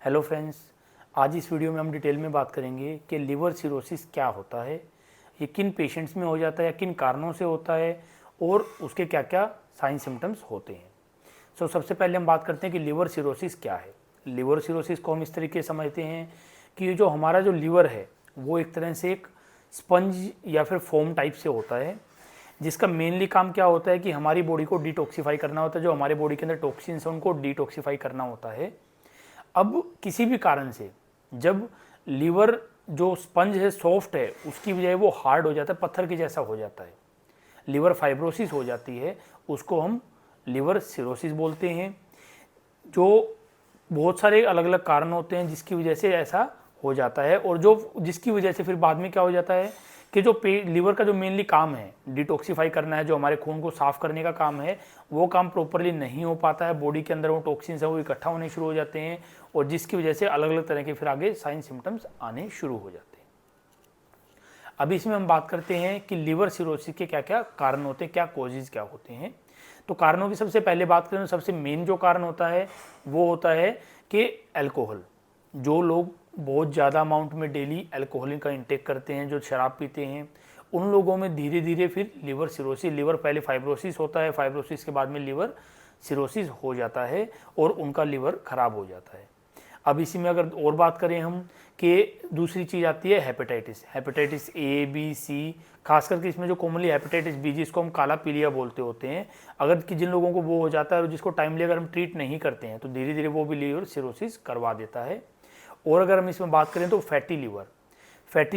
Hello friends, आज इस video में हम डिटेल में बात करेंगे कि लिवर सिरोसिस क्या होता है, ये किन पेशेंट्स में हो जाता है या किन कारणों से होता है और उसके क्या क्या साइन सिम्टम्स होते हैं। सबसे पहले हम बात करते हैं कि लिवर सिरोसिस क्या है। लिवर सिरोसिस को हम इस तरीके से समझते हैं कि जो हमारा जो लिवर है वो एक तरह से एक स्पंज या फिर फोम टाइप से होता है, जिसका मेनली काम क्या होता है कि हमारी बॉडी को डिटॉक्सिफाई करना होता है। जो हमारे बॉडी के अंदर टॉक्सिन्स हैं उनको डिटॉक्सिफाई करना होता है। अब किसी भी कारण से जब लीवर जो स्पंज है सॉफ्ट है उसकी बजाय वो हार्ड हो जाता है, पत्थर के जैसा हो जाता है, लीवर फाइब्रोसिस हो जाती है, उसको हम लिवर सिरोसिस बोलते हैं। जो बहुत सारे अलग अलग कारण होते हैं जिसकी वजह से ऐसा हो जाता है, और जो जिसकी वजह से फिर बाद में क्या हो जाता है कि जो लीवर का जो मेनली काम है डिटॉक्सिफाई करना है, जो हमारे खून को साफ करने का काम है, वो काम प्रॉपरली नहीं हो पाता है। बॉडी के अंदर वो टॉक्सिन्स है वो इकट्ठा होने शुरू हो जाते हैं, और जिसकी वजह से अलग अलग तरह के फिर आगे साइन सिम्टम्स आने शुरू हो जाते हैं। अभी इसमें हम बात करते हैं कि लिवर सिरोसिस के क्या क्या कारण होते हैं, क्या कॉजेज क्या होते हैं। तो कारणों की सबसे पहले बात करें तो सबसे मेन जो कारण होता है वो होता है कि अल्कोहल। जो लोग बहुत ज़्यादा अमाउंट में डेली अल्कोहल का इंटेक करते हैं, जो शराब पीते हैं, उन लोगों में धीरे धीरे फिर लिवर सिरोसिस, लिवर पहले फाइब्रोसिस होता है, फाइब्रोसिस के बाद में लिवर सिरोसिस हो जाता है और उनका लिवर खराब हो जाता है। अब इसी में अगर और बात करें हम कि दूसरी चीज़ आती है हेपेटाइटिस ए बी सी, खास करके इसमें जो कॉमनली हेपेटाइटिस बी जिसको हम काला पीलिया बोलते होते हैं, अगर कि जिन लोगों को वो हो जाता है और जिसको टाइमली अगर हम ट्रीट नहीं करते हैं तो धीरे धीरे वो भी लिवर सिरोसिस करवा देता है। और अगर हम इसमें बात करें तो फैटी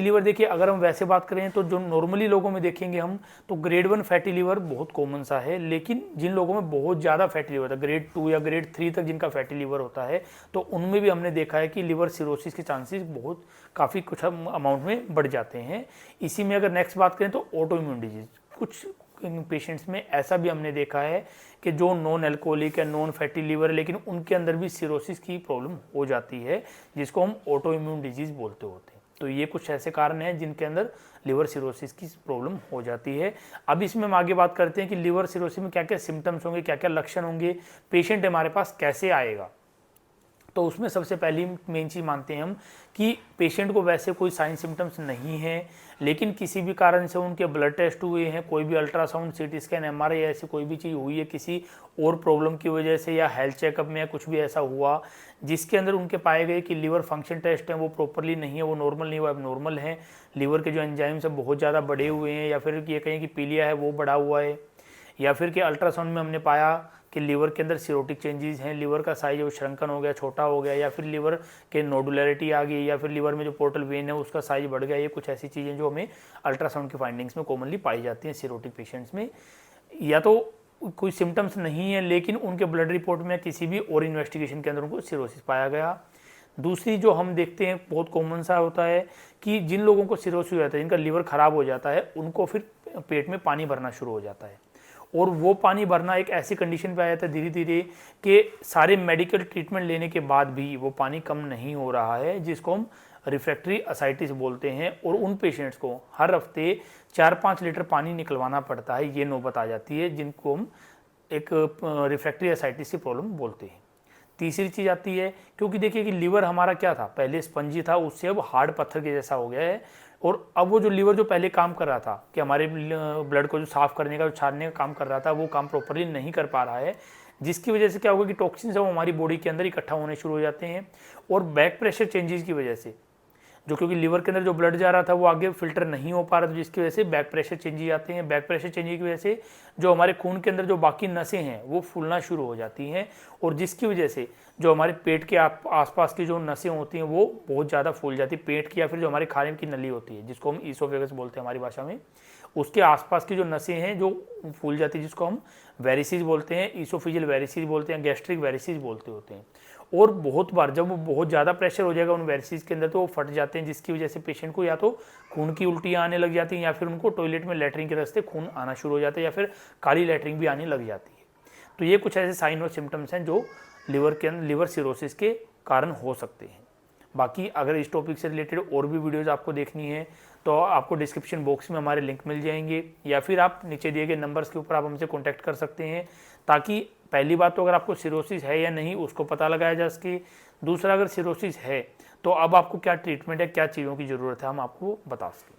लीवर देखिए, अगर हम वैसे बात करें तो जो नॉर्मली लोगों में देखेंगे हम तो ग्रेड 1 फैटी लीवर बहुत कॉमन सा है, लेकिन जिन लोगों में बहुत ज़्यादा फैटी लीवर होता है, ग्रेड 2 या ग्रेड 3 तक जिनका फैटी लीवर होता है, तो उनमें भी हमने देखा है कि लिवर सिरोसिस के चांसेस बहुत काफ़ी कुछ अमाउंट में बढ़ जाते हैं। इसी में अगर नेक्स्ट बात करें तो ऑटो इम्यून डिजीज, कुछ पेशेंट्स में ऐसा भी हमने देखा है कि जो नॉन एल्कोहलिक या नॉन फैटी लीवर, लेकिन उनके अंदर भी सिरोसिस की प्रॉब्लम हो जाती है, जिसको हम ऑटो इम्यून डिजीज बोलते होते हैं। तो ये कुछ ऐसे कारण हैं जिनके अंदर लिवर सिरोसिस की प्रॉब्लम हो जाती है। अब इसमें हम आगे बात करते हैं कि लिवर सिरोसिस में क्या क्या सिम्टम्स होंगे, क्या क्या लक्षण होंगे, पेशेंट हमारे पास कैसे आएगा। तो उसमें सबसे पहली मेन चीज़ मानते हैं हम कि पेशेंट को वैसे कोई साइन सिम्टम्स नहीं है, लेकिन किसी भी कारण से उनके ब्लड टेस्ट हुए हैं, कोई भी अल्ट्रासाउंड, सीटी स्कैन, एमआरआई ऐसी कोई भी चीज़ हुई है किसी और प्रॉब्लम की वजह से, या हेल्थ चेकअप में या कुछ भी ऐसा हुआ जिसके अंदर उनके पाए गए कि लीवर फंक्शन टेस्ट है वो प्रॉपरली नहीं है, वो नॉर्मल नहीं, वो एबनॉर्मल है, लीवर के जो एंजाइम्स है बहुत ज़्यादा बढ़े हुए हैं, या फिर ये कहें कि पीलिया है वो बढ़ा हुआ है, या फिर कि अल्ट्रासाउंड में हमने पाया कि लीवर के अंदर सीरोटिक चेंजेस हैं, लीवर का साइज वो श्रंकन हो गया, छोटा हो गया, या फिर लीवर के नोडुलरिटी आ गई, या फिर लीवर में जो पोर्टल वेन है उसका साइज बढ़ गया। ये कुछ ऐसी चीज़ें जो हमें अल्ट्रासाउंड की फाइंडिंग्स में कॉमनली पाई जाती हैं सीरोटिक पेशेंट्स में। या तो कोई सिम्टम्स नहीं है लेकिन उनके ब्लड रिपोर्ट में किसी भी और इन्वेस्टिगेशन के अंदर उनको सिरोसिस पाया गया। दूसरी जो हम देखते हैं बहुत कॉमन सा होता है कि जिन लोगों को सिरोसिस हो जाता है, जिनका लीवर खराब हो जाता है, उनको फिर पेट में पानी भरना शुरू हो जाता है, और वो पानी भरना एक ऐसी कंडीशन पे आ जाता है धीरे धीरे कि सारे मेडिकल ट्रीटमेंट लेने के बाद भी वो पानी कम नहीं हो रहा है, जिसको हम रिफ्रैक्टरी असाइटिस बोलते हैं। और उन पेशेंट्स को हर हफ्ते 4-5 लीटर पानी निकलवाना पड़ता है, ये नौबत आ जाती है, जिनको हम एक रिफ्रैक्टरी असाइटिस की प्रॉब्लम बोलते हैं। तीसरी चीज़ आती है, क्योंकि देखिए कि लीवर हमारा क्या था, पहले स्पंजी था, उससे अब हार्ड पत्थर के जैसा हो गया है, और अब वो जो लीवर जो पहले काम कर रहा था कि हमारे ब्लड को जो साफ करने का, जो छानने का काम कर रहा था, वो काम प्रॉपरली नहीं कर पा रहा है, जिसकी वजह से क्या होगा कि टॉक्सिन्स है वो हमारी बॉडी के अंदर इकट्ठा होने शुरू हो जाते हैं। और बैक प्रेशर चेंजेस की वजह से, जो क्योंकि लीवर के अंदर जो ब्लड जा रहा था वो आगे फिल्टर नहीं हो पा रहा था, जिसकी वजह से बैक प्रेशर चेंजेस आते हैं। बैक प्रेशर चेंजेस की वजह से जो हमारे खून के अंदर जो बाकी नसें हैं वो फूलना शुरू हो जाती हैं, और जिसकी वजह से जो हमारे पेट के आसपास की जो नसें होती हैं वो बहुत ज़्यादा फूल जाती है। पेट की या फिर जो हमारे खाने की नली होती है, जिसको हम ईसोफेगस बोलते हैं हमारी भाषा में, उसके आसपास की जो नसें हैं जो फूल जाती है, जिसको हम वेरिसिस बोलते हैं, ईसोफिजियल वेरिसिस बोलते हैं, गैस्ट्रिक वेरिसिस बोलते होते हैं। और बहुत बार जब वो बहुत ज़्यादा प्रेशर हो जाएगा उन वेरिसिस के अंदर तो वो फट जाते हैं, जिसकी वजह से पेशेंट को या तो खून की उल्टियाँ आने लग जाती हैं, या फिर उनको टॉयलेट में लैट्रिन के रास्ते खून आना शुरू हो जाता है, या फिर काली लैट्रिन भी आने लग जाती है। तो ये कुछ ऐसे साइन और सिम्टम्स हैं जो लिवर के अंदर लिवर सिरोसिस के कारण हो सकते हैं। बाकी अगर इस टॉपिक से रिलेटेड और भी वीडियोज़ आपको देखनी है तो आपको डिस्क्रिप्शन बॉक्स में हमारे लिंक मिल जाएंगे, या फिर आप नीचे दिए गए नंबर्स के ऊपर आप हमसे कॉन्टैक्ट कर सकते हैं, ताकि पहली बात तो अगर आपको सिरोसिस है या नहीं उसको पता लगाया जा सके। दूसरा, अगर सिरोसिस है तो अब आपको क्या ट्रीटमेंट है, क्या चीज़ों की ज़रूरत है, हम आपको बता सकें।